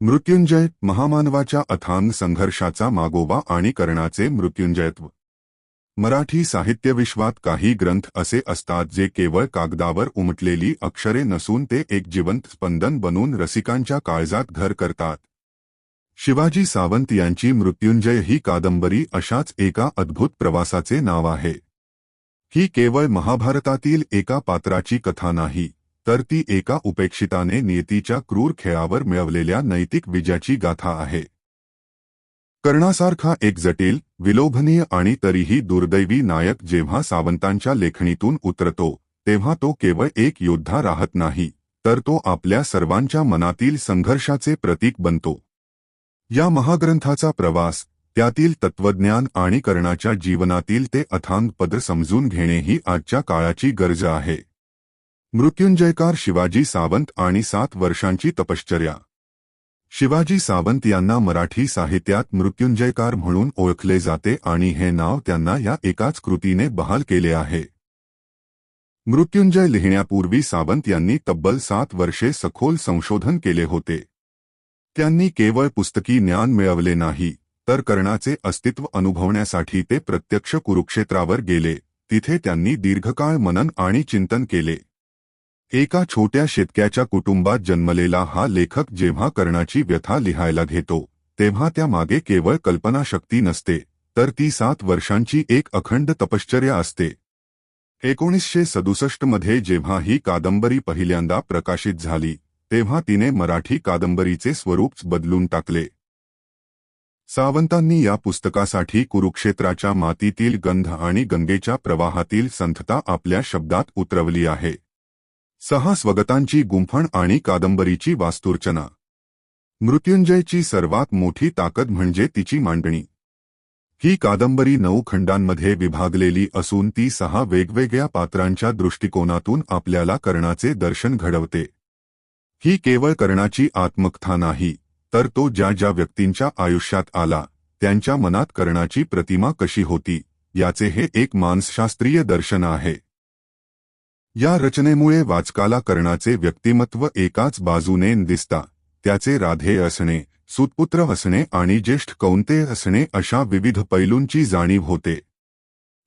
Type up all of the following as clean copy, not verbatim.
मृत्युंजय महामानवाच्या अथांग संघर्षाचा मागोवा आणि कर्णाचे मृत्युंजयत्व। मराठी साहित्यविश्वात काही ग्रंथ असे असतात जे केवळ कागदावर उमटलेली अक्षरे नसून ते एक जिवंत स्पंदन बनून रसिकांच्या काळजात घर करतात। शिवाजी सावंत यांची मृत्युंजय ही कादंबरी अशाच एका अद्भुत प्रवासाचे नाव आहे। ही केवळ महाभारतातील एका पात्राची कथा नाही, तर ती एका उपेक्षिताने नियतीच्या क्रूर खेळावर मिळवलेल्या नैतिक विजयाची गाथा आहे। कर्णासारखा एक जटिल, विलोभनीय आणि तरीही दुर्दैवी नायक जेव्हा सावंतांच्या लेखणीतून उतरतो, तेव्हा तो केवळ एक योद्धा राहत नाही, तर तो आपल्या सर्वांच्या मनातील संघर्षाचे प्रतीक बनतो। या महाग्रंथाचा प्रवास, त्यातील तत्वज्ञान आणि कर्णाच्या जीवनातील ते अथांग पद समजून घेणे ही आजच्या काळाची गरज आहे। मृत्युंजयकार शिवाजी सावंत आणि 7 वर्षांची तपश्चर्या। शिवाजी सावंत यांना मराठी साहित्यात मृत्युंजयकार म्हणून ओळखले जाते आणि हे नाव त्यांना या एकाच कृतीने बहाल केले आहे। मृत्युंजय लिहिण्यापूर्वी सावंत यांनी तब्बल 7 वर्षे सखोल संशोधन केले होते। त्यांनी केवळ पुस्तकी ज्ञान मिळवले नाही, तर कर्णाचे अस्तित्व अनुभवण्यासाठी ते प्रत्यक्ष कुरुक्षेत्रावर गेले। तिथे त्यांनी दीर्घकाळ मनन आणि चिंतन केले। एका छोट्या शेतकऱ्याच्या कुटुंबात जन्मलेला हा लेखक जेव्हा कर्णाची व्यथा लिहायला घेतो, तेव्हा त्यामागे केवळ कल्पनाशक्ती नसते, तर ती 7 वर्षांची एक अखंड तपश्चर्या असते। 1967 मध्ये जेव्हा ही कादंबरी पहिल्यांदा प्रकाशित झाली, तेव्हा तिने मराठी कादंबरीचे स्वरूप बदलून टाकले। सावंतांनी या पुस्तकासाठी कुरुक्षेत्राच्या मातीतील गंध आणि गंगेच्या प्रवाहातील संथता आपल्या शब्दात उतरवली आहे। 6 स्वगतांची गुंफण आणि कादंबरीची वास्तुरचना। मृत्युंजयची सर्वात मोठी ताकद म्हणजे तिची मांडणी। ही कादंबरी 9 खंडांमध्ये विभागलेली असून ती 6 वेगवेगळ्या पात्रांच्या दृष्टिकोनातून आपल्याला कर्णाचे दर्शन घडवते। ही केवळ कर्णाची आत्मकथा नाही, तर तो ज्या ज्या व्यक्तींच्या आयुष्यात आला, त्यांच्या मनात कर्णाची प्रतिमा कशी होती, याचे हे एक मानसशास्त्रीय दर्शन आहे। या रचनेमुळे वाचकाला कर्णाचे व्यक्तिमत्व एकाच बाजूने दिसता, त्याचे राधेय असणे, सूतपुत्र असणे आणि ज्येष्ठ कौंतेय असणे अशा विविध पैलूंची जाणीव होते।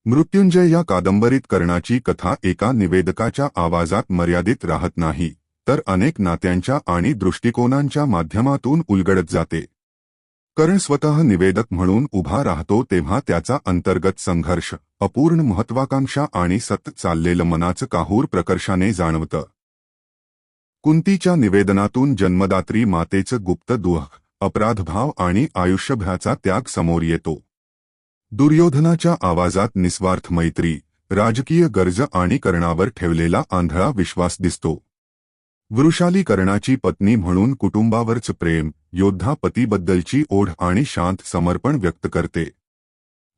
मृत्युंजय या कादंबरीत कर्णाची कथा एका निवेदकाच्या आवाजात मर्यादित राहत नाही, तर अनेक नात्यांच्या आणि दृष्टिकोनांच्या माध्यमातून उलगडत जाते। कर्ण स्वतः निवेदक म्हणून उभा राहतो तेव्हा त्याचा अंतर्गत संघर्ष, अपूर्ण महत्वाकांक्षा आणि सतत चाललेलं मनाचं काहूर प्रकर्षाने जाणवतं। कुंतीच्या निवेदनातून जन्मदात्री मातेचं गुप्त दुःख, अपराधभाव आणि आयुष्यभराचा त्याग समोर येतो। दुर्योधनाच्या आवाजात निस्वार्थ मैत्री, राजकीय गरज आणि कर्णावर ठेवलेला आंधळा विश्वास दिसतो। वृषाली कर्णाची पत्नी म्हणून कुटुंबावरचं प्रेम, योद्धा पतीबद्दलची ओढ आणि शांत समर्पण व्यक्त करते।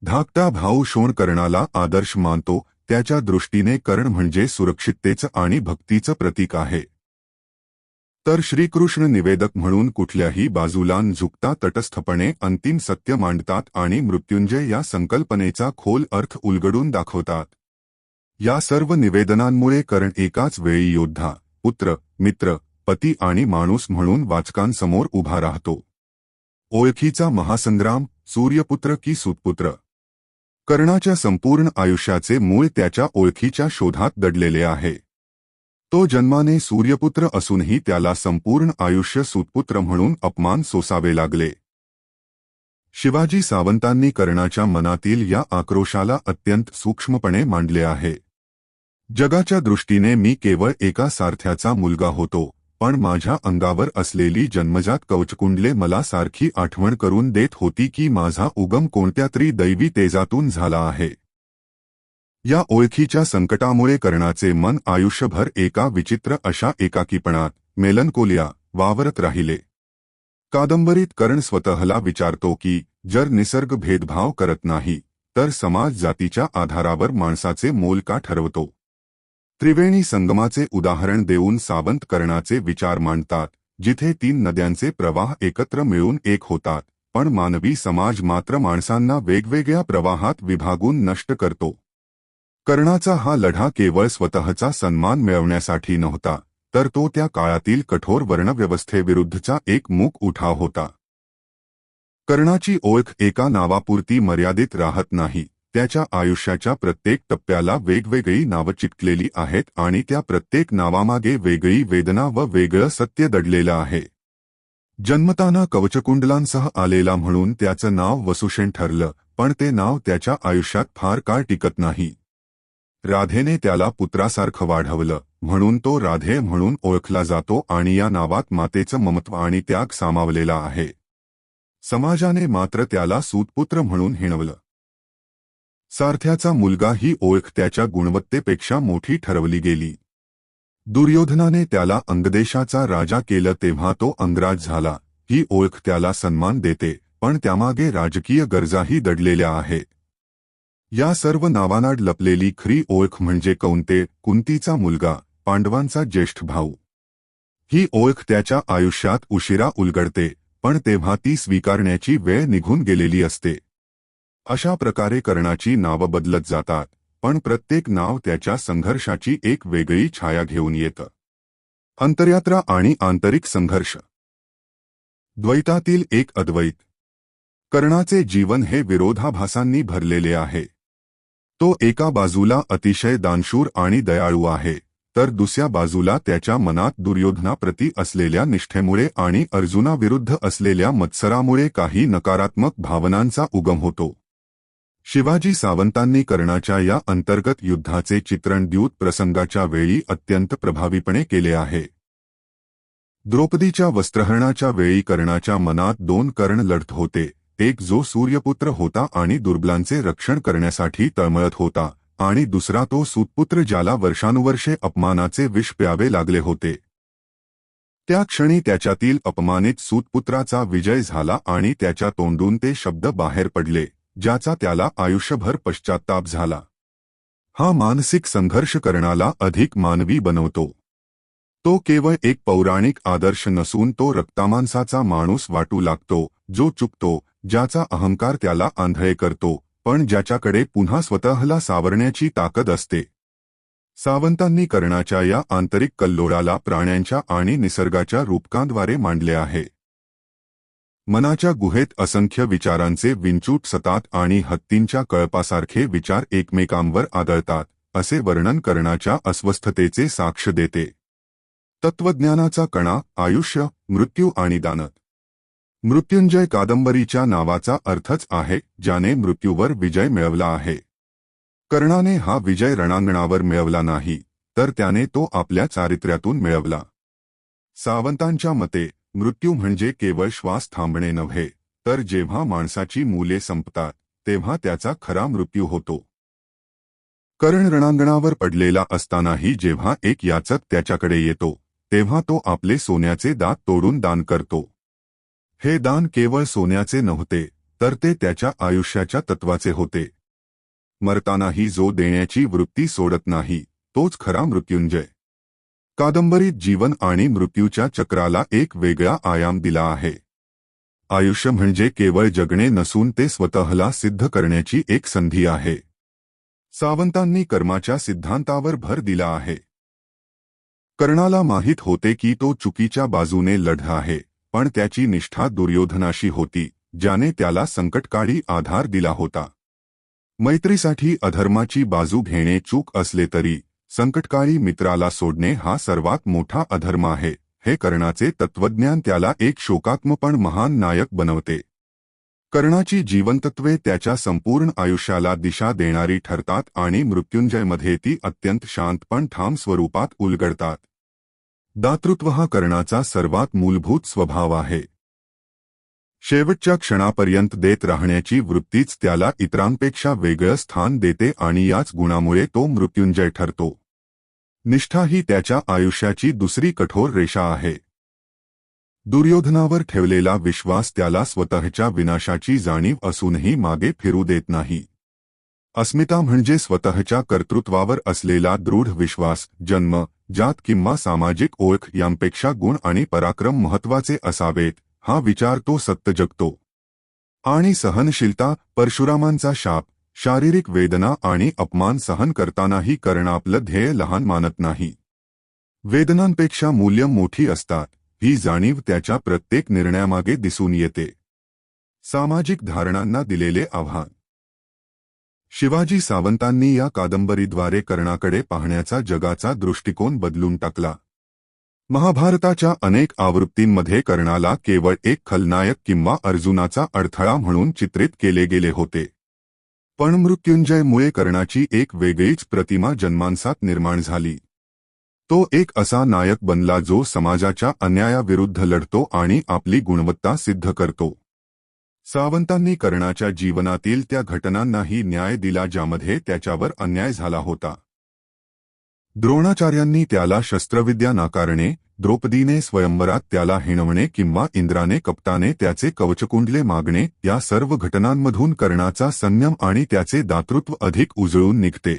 धाकटा भाऊ शोण कर्णाला आदर्श मानतो, त्याच्या दृष्टीने कर्ण म्हणजे सुरक्षिततेचं आणि भक्तीचं प्रतीक आहे। तर श्रीकृष्ण निवेदक म्हणून कुठल्याही बाजूला न झुकता तटस्थपणे अंतिम सत्य मांडतात आणि मृत्युंजय या संकल्पनेचा खोल अर्थ उलगडून दाखवतात। या सर्व निवेदनांमुळे कर्ण एकाच वेळी योद्धा, पुत्र, मित्र, पती आणि माणूस म्हणून वाचकांसमोर उभा राहतो। ओळखीचा महासंग्राम, सूर्यपुत्र की सूतपुत्र। कर्णाच्या संपूर्ण आयुष्याचे मूळ त्याच्या ओळखीच्या शोधात दडलेले आहे। तो जन्माने सूर्यपुत्र असूनही त्याला संपूर्ण आयुष्य सूतपुत्र म्हणून अपमान सोसावे लागले। शिवाजी सावंतांनी कर्णाच्या मनातील या आक्रोशाला अत्यंत सूक्ष्मपणे मांडले आहे। जगाच्या दृष्टीने मी केवळ एका सारथ्याचा मुलगा होतो, पण माझ्या अंगावर असलेली जन्मजात कवचकुंडले मला सारखी आठवण करून देत होती की माझा उगम कोणत्यातरी दैवी तेजातून झाला आहे। या ओळखीच्या संकटामुळे कर्णाचे मन आयुष्यभर एका विचित्र अशा एकाकीपणात, मेलनकोलिया, वावरत राहिले। कादंबरीत कर्ण स्वतःला विचारतो की जर निसर्ग भेदभाव करत नाही, तर समाज जातीच्या आधारावर माणसाचे मोल का ठरवतो। त्रिवेणी संगमाचे उदाहरण देऊन सावंत कर्णाचे विचार मांडतात, जिथे 3 नद्यांचे प्रवाह एकत्र मिळून एक होतात, पण मानवी समाज मात्र माणसांना वेगवेगळ्या प्रवाहात विभागून नष्ट करतो। कर्णाचा हा लढा केवळ स्वतःचा सन्मान मिळवण्यासाठी नव्हता, तर तो त्या काळातील कठोर वर्णव्यवस्थेविरुद्धचा एक मूक उठाव होता. कर्णाची ओळख एका नावापुरती मर्यादित राहत नाही. त्याच्या आयुष्याच्या प्रत्येक टप्प्याला वेगवेगळी नावं चिकटलेली आहेत आणि त्या प्रत्येक नावामागे वेगळी वेदना व वेगळं सत्य दडलेलं आहे. जन्मताना कवचकुंडलांसह आलेला म्हणून त्याचं नाव वसुषेण ठरलं, पण ते नाव त्याच्या आयुष्यात फार काळ टिकत नाही. राधेने त्याला पुत्रासारखं वाढवलं म्हणून तो राधे म्हणून ओळखला जातो आणि या नावात मातेचं ममत्व आणि त्याग सामावलेला आहे. समाजाने मात्र त्याला सूतपुत्र म्हणून हिणवलं. सारथ्याचा मुलगा ही ओळख त्याच्या गुणवत्तेपेक्षा मोठी ठरवली गेली. दुर्योधनाने त्याला अंगदेशाचा राजा केलं तेव्हा तो अंगराज झाला. ही ओळख त्याला सन्मान देते, पण त्यामागे राजकीय गरजाही दडलेल्या आहेत. या सर्व नावांआड लपलेली खरी ओळख म्हणजे कौंतेय, कुंतीचा मुलगा, पांडवांचा ज्येष्ठ भाऊ. ही ओळख त्याच्या आयुष्यात उशिरा उलगडते, पण तेव्हा ती स्वीकारण्याची वेळ निघून गेलेली असते. अशा प्रकारे कर्णाची नावं बदलत जातात, पण प्रत्येक नाव त्याच्या संघर्षाची एक वेगळी छाया घेऊन येतं. अंतर्यात्रा आणि आंतरिक संघर्ष. द्वैतातील एक अद्वैत. कर्णाचे जीवन हे विरोधाभासांनी भरलेले आहे. तो एका बाजूला अतिशय दानशूर आणि दयाळू आहे, तर दुसऱ्या बाजूला त्याच्या मनात दुर्योधनाप्रती असलेल्या निष्ठेमुळे आणि अर्जुनाविरुद्ध असलेल्या मत्सरामुळे काही नकारात्मक भावनांचा उगम होतो. शिवाजी सावंतांनी कर्णाच्या या अंतर्गत युद्धाचे चित्रण द्यूत प्रसंगाच्या वेळी अत्यंत प्रभावीपणे केले आहे. द्रौपदीच्या वस्त्रहरणाच्या वेळी कर्णाच्या मनात दोन कर्ण लढत होते, एक जो सूर्यपुत्र होता आणि दुर्बलांचे रक्षण करण्यासाठी तळमळत होता, आणि दुसरा तो सूतपुत्र ज्याला वर्षानुवर्षे अपमानाचे विष प्यावे लागले होते. त्या क्षणी त्याच्यातील अपमानित सूतपुत्राचा विजय झाला आणि त्याच्या तोंडून ते शब्द बाहेर पडले, ज्याचा त्याला आयुष्यभर पश्चात्ताप झाला. हा मानसिक संघर्ष कर्णाला अधिक मानवी बनवतो. तो केवळ एक पौराणिक आदर्श नसून तो रक्तामांसाचा माणूस वाटू लागतो, जो चुकतो, ज्याचा अहंकार त्याला आंधळे करतो, पण ज्याच्याकडे पुन्हा स्वतःला सावरण्याची ताकद असते. सावंतांनी कर्णाच्या या आंतरिक कल्लोळाला प्राण्यांच्या आणि निसर्गाच्या रूपकांद्वारे मांडले आहे. मनाच्या गुहेत असंख्य विचारांचे विंचूट सतात आणि हत्तींच्या कळपासारखे विचार एकमेकांवर आदळतात, असे वर्णन कर्णाच्या अस्वस्थतेचे साक्ष देते. तत्वज्ञानाचा कणा, आयुष्य, मृत्यू आणि दानत. मृत्युंजय कादंबरीच्या नावाचा अर्थच आहे ज्याने मृत्यूवर विजय मिळवला आहे. कर्णाने हा विजय रणांगणावर मिळवला नाही, तर त्याने तो आपल्या चारित्र्यातून मिळवला. सावंतांच्या मते मृत्यू म्हणजे केवळ श्वास थांबणे नव्हे, तर जेव्हा माणसाची मूले संपतात तेव्हा त्याचा खरा मृत्यू होतो. कर्ण रणांगणावर पडलेला असतानाही जेव्हा एक याचक त्याच्याकडे येतो, तेव्हा तो आपले सोन्याचे दात तोडून दान करतो. हे दान केवळ सोन्याचे नव्हते, तर ते त्याच्या आयुष्याच्या तत्वाचे होते. मरतानाही जो देण्याची वृत्ती सोडत नाही, तोच खरा मृत्युंजय. कादंबरीत जीवन आणि मृत्यूच्या चक्राला एक वेगळा आयाम दिला आहे. आयुष्य म्हणजे केवळ जगणे नसून ते स्वतःला सिद्ध करण्याची एक संधी आहे. सावंतांनी कर्माच्या सिद्धांतावर भर दिला आहे. कर्णाला माहीत होते की तो चुकीच्या बाजूने लढला आहे, पण त्याची निष्ठा दुर्योधनाशी होती, ज्याने त्याला संकटकाळी आधार दिला होता. मैत्रीसाठी अधर्माची बाजू घेणे चूक असले तरी संकटकाळी मित्राला सोडणे हा सर्वात मोठा अधर्म आहे. हे कर्णाचे तत्वज्ञान त्याला एक शोकात्म पण महान नायक बनवते. कर्णाची जीवनतत्वे त्याच्या संपूर्ण आयुष्याला दिशा देणारी ठरतात आणि मृत्युंजयमध्ये ती अत्यंत शांत पण ठाम स्वरूपात उलगडतात. दातृत्व हा कर्णाचा सर्वात मूलभूत स्वभाव आहे. शेवटच्या क्षणापर्यंत देत राहण्याची वृत्तीच त्याला इतरांपेक्षा वेगळं स्थान देते आणि याच गुणामुळे तो मृत्युंजय ठरतो. निष्ठा ही त्याच्या आयुष्याची दुसरी कठोर रेषा आहे. दुर्योधनावर ठेवलेला विश्वास त्याला स्वतःच्या विनाशाची जाणीव असूनही मागे फिरू देत नाही. अस्मिता म्हणजे स्वतःच्या कर्तृत्वावर असलेला दृढ विश्वास. जन्म, जात किंवा सामाजिक ओळख यांपेक्षा गुण आणि पराक्रम महत्त्वाचे असावेत, हा विचार तो सत्य जगतो. आणि सहनशीलता. परशुरामांचा शाप, शारीरिक वेदना आणि अपमान सहन करतानाही कर्ण आपलं ध्येय लहान मानत नाही. वेदनांपेक्षा मूल्य मोठी असतात ही जाणीव त्याच्या प्रत्येक निर्णयामागे दिसून येते. सामाजिक धारणांना दिलेले आव्हान. शिवाजी सावंतांनी या कादंबरीद्वारे कर्णाकडे पाहण्याचा जगाचा दृष्टिकोन बदलून टाकला. महाभारताच्या अनेक आवृत्तींमध्ये कर्णाला केवळ एक खलनायक किंवा अर्जुनाचा अडथळा म्हणून चित्रित केले गेले होते. पण मृत्युंजयमुळे कर्णाची एक वेगळीच प्रतिमा जन्मांसात निर्माण झाली. तो एक असा नायक बनला जो समाजाच्या अन्यायाविरुद्ध लढतो आणि आपली गुणवत्ता सिद्ध करतो. सावंतांनी कर्णाच्या जीवनातील त्या घटनांनाही न्याय दिला ज्यामध्ये त्याच्यावर अन्याय झाला होता. द्रोणाचार्यांनी त्याला शस्त्रविद्या नाकारणे, द्रौपदीने स्वयंवरात त्याला हिणवणे किंवा इंद्राने कपटाने त्याचे कवचकुंडले मागणे या सर्व घटनांमधून कर्णाचा संयम आणि त्याचे दातृत्व अधिक उजळून निघते.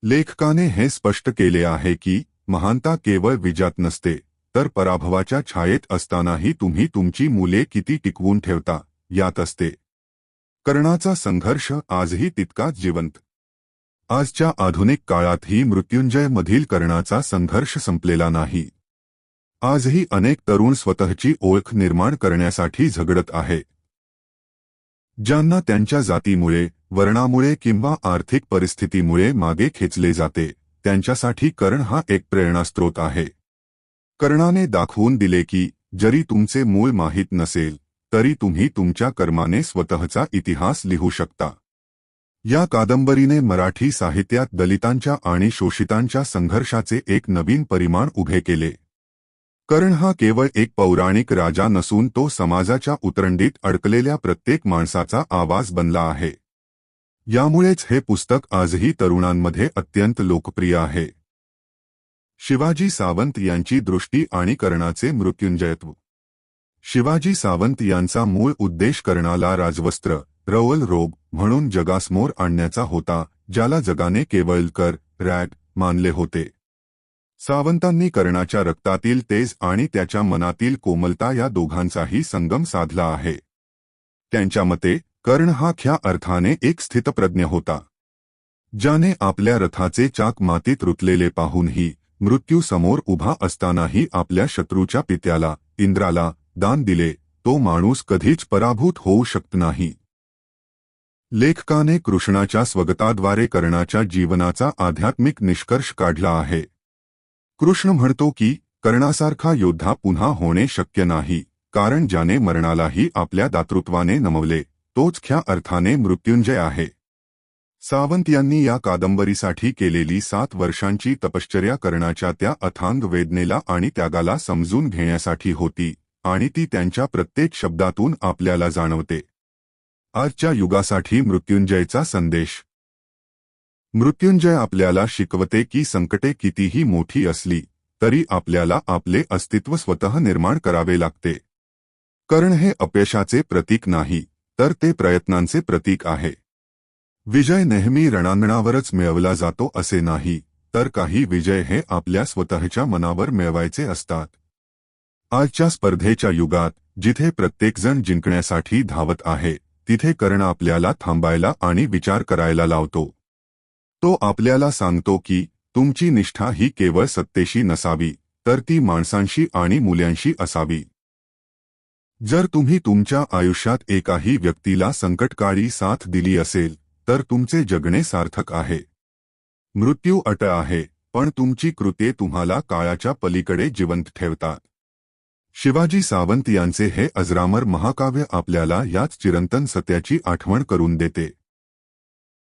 लेखकाने हे स्पष्ट केले आहे की महानता केवळ विजयात नसते, तर पराभवाच्या छायेत असतानाही तुम्ही तुमची मूल्ये किती टिकवून ठेवता यात असते. कर्णाचा संघर्ष आजही तितकाच जिवंत. आजच्या आधुनिक काळातही मृत्युंजयमधील कर्णाचा संघर्ष संपलेला नाही. आजही अनेक तरुण स्वतःची ओळख निर्माण करण्यासाठी झगडत आहेत. ज्यांना त्यांच्या जातीमुळे, वर्णामुळे किंवा आर्थिक परिस्थितीमुळे मागे खेचले जाते, त्यांच्यासाठी कर्ण हा एक प्रेरणास्त्रोत आहे. कर्णाने दाखवून दिले की जरी तुमचे मूळ माहीत नसेल तरी तुम्ही तुमच्या कर्माने स्वतःचा इतिहास लिहू शकता. या कादंबरीने मराठी साहित्यात दलितांच्या आणि शोषितांच्या संघर्षाचे एक नवीन परिमाण उभे केले. कर्ण हा केवळ एक पौराणिक राजा नसून तो समाजाच्या उतरंडीत अडकलेल्या प्रत्येक माणसाचा आवाज बनला आहे. यामुळेच हे पुस्तक आजही तरुणांमध्ये अत्यंत लोकप्रिय आहे. शिवाजी सावंत यांची दृष्टी आणि कर्णाचे मृत्युंजयत्व. शिवाजी सावंत यांचा मूळ उद्देश कर्णाला राजवस्त्र, रॉयल रोब म्हणून जगासमोर आणण्याचा होता, ज्याला जगाने केवळ रॅग मानले होते. सावंतांनी कर्णाच्या रक्तातील तेज आणि त्याच्या मनातील कोमलता या दोघांचाही संगम साधला आहे. त्यांच्या मते कर्ण हा खऱ्या अर्थाने एक स्थितप्रज्ञ होता, ज्याने आपल्या रथाचे चाक मातीत रुतलेले पाहूनही, मृत्यूसमोर उभा असतानाही आपल्या शत्रूच्या पित्याला, इंद्राला, दान दिले. तो माणूस कधीच पराभूत होऊ शकत नाही. लेखकाने कृष्णाच्या स्वगताद्वारे कर्णाच्या जीवनाचा आध्यात्मिक निष्कर्ष काढला आहे. कृष्ण म्हणतो की कर्णासारखा योद्धा पुन्हा होणे शक्य नाही, कारण ज्याने मरणालाही आपल्या दातृत्वाने नमवले तोच खऱ्या अर्थाने मृत्युंजय आहे. सावंत यांनी या कादंबरीसाठी केलेली 7 वर्षांची तपश्चर्या कर्णाच्या त्या अथांग वेदनेला आणि त्यागाला समजून घेण्यासाठी होती, आणि ती त्यांच्या प्रत्येक शब्दातून आपल्याला जाणवते. आजच्या युगासाठी मृत्युंजयचा संदेश. मृत्युंजय आपल्याला शिकवते की संकटे कितीही मोठी असली तरी आपल्याला आपले अस्तित्व स्वतः निर्माण करावे लागते. कर्ण हे अपयशाचे प्रतीक नाही, तर ते प्रयत्नांचे प्रतीक आहे. विजय नेहमी रणांगणावरच मिळवला जातो असे नाही, तर काही विजय हे आपल्या स्वतःच्या मनावर मिळवायचे असतात. आजच्या स्पर्धेच्या युगात जिथे प्रत्येकजण जिंकण्यासाठी धावत आहे, तिथे कर्ण आपल्याला थांबायला आणि विचार करायला लावतो. तो आपल्याला सांगतो की तुमची निष्ठा ही केवळ सत्तेशी नसावी, तर ती माणसांशी आणि मूल्यांशी असावी. जर तुम्ही तुमच्या आयुष्यात एकाही व्यक्तीला संकटकाळी साथ दिली असेल तर तुमचे जगणे सार्थक आहे. मृत्यू अटळ आहे, पण तुमची कृत्ये तुम्हाला काळाच्या पलीकडे जिवंत ठेवतात. शिवाजी सावंत यांचे हे अजरामर महाकाव्य आपल्याला याच चिरंतन सत्याची आठवण करून देते.